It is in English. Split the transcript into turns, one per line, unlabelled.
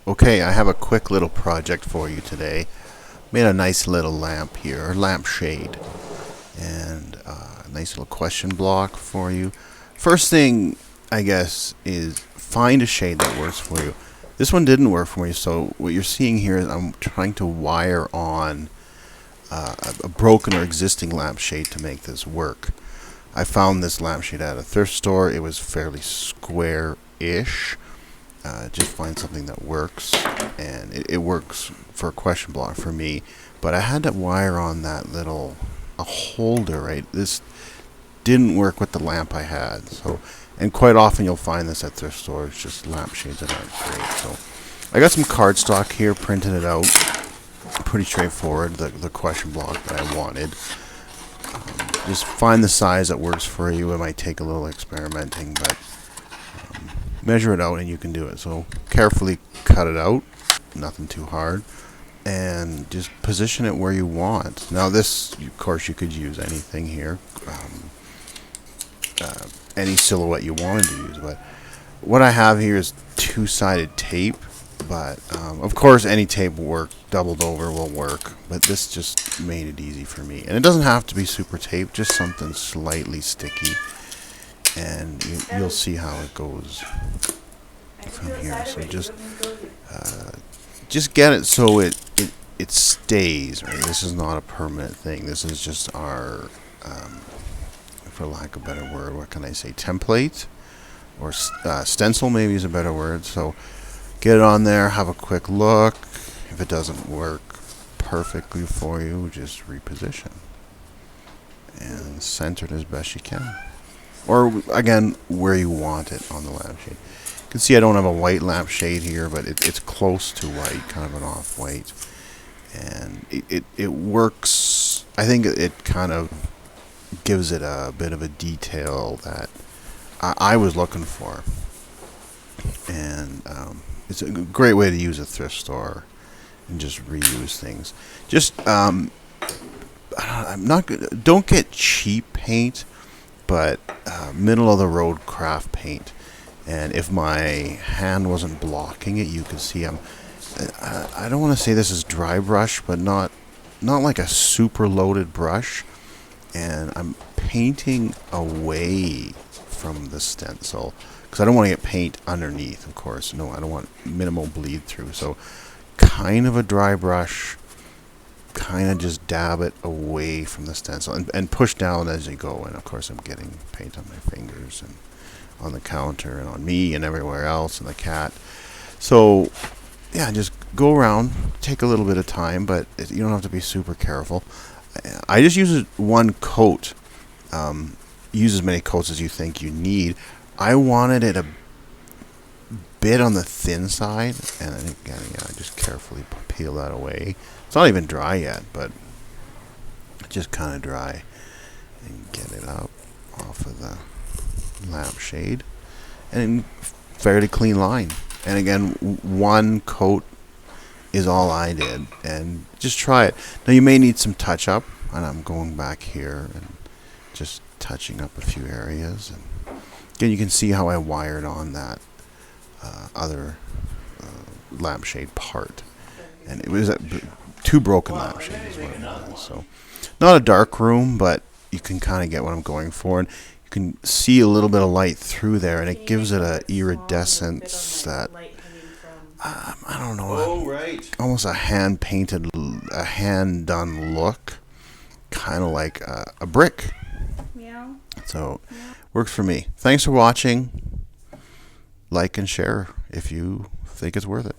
Okay, I have a quick little project for you today. Made a nice little lamp here, or lampshade, and a nice little question block for you. First thing, I guess, is find a shade that works for you. This one didn't work for me, so what you're seeing here is I'm trying to wire on a broken or existing lampshade to make this work. I found this lampshade at a thrift store. It was fairly square-ish. Just find something that works, and it works for a question block for me, but I had to wire on that little a holder, right? This didn't work with the lamp I had, so, and quite often you'll find this at thrift stores, just lampshades that aren't great. So I got some cardstock here, printed it out, pretty straightforward, the question block that I wanted. Just find the size that works for you. It might take a little experimenting, but measure it out and you can do it. So carefully cut it out, nothing too hard, and just position it where you want. Now this, of course, you could use anything here, any silhouette you wanted to use, but what I have here is two-sided tape, but of course any tape will work, doubled over will work, but this just made it easy for me. And it doesn't have to be super tape, just something slightly sticky, and you'll see how it goes from here. So just get it so it stays, right? This is not a permanent thing. This is just our for lack of a better word, what can I say, template, or stencil maybe is a better word. So get it on there, have a quick look. If it doesn't work perfectly for you, just reposition and center it as best you can, or again where you want it on the lampshade. You can see I don't have a white lampshade here, but it's close to white, kind of an off-white, and it works. I think it kind of gives it a bit of a detail that I was looking for, and it's a great way to use a thrift store and just reuse things. Just don't get cheap paint, but middle of the road craft paint. And if my hand wasn't blocking it, you could see I don't want to say this is dry brush, but not like a super loaded brush. And I'm painting away from the stencil because I don't want to get paint underneath, of course. No, I don't want minimal bleed through. So kind of a dry brush, kind of just dab it away from the stencil and push down as you go. And of course I'm getting paint on my fingers and on the counter and on me and everywhere else, and the cat. So yeah, just go around, take a little bit of time, but you don't have to be super careful. I just use one coat. Use as many coats as you think you need. I wanted it a bit on the thin side, and again, I just carefully peel that away. It's not even dry yet, but just kind of dry, and get it up off of the lampshade, and fairly clean line. And again, one coat is all I did, and just try it. Now you may need some touch up, and I'm going back here and just touching up a few areas. And again, you can see how I wired on that other lampshade part, and it was two broken lampshades is what it was. So not a dark room, but you can kind of get what I'm going for, and you can see a little bit of light through there, and it gives it a iridescence that I don't know, almost a hand painted, a hand done look, kind of like a brick.
Yeah.
So works for me. Thanks for watching. Like and share if you think it's worth it.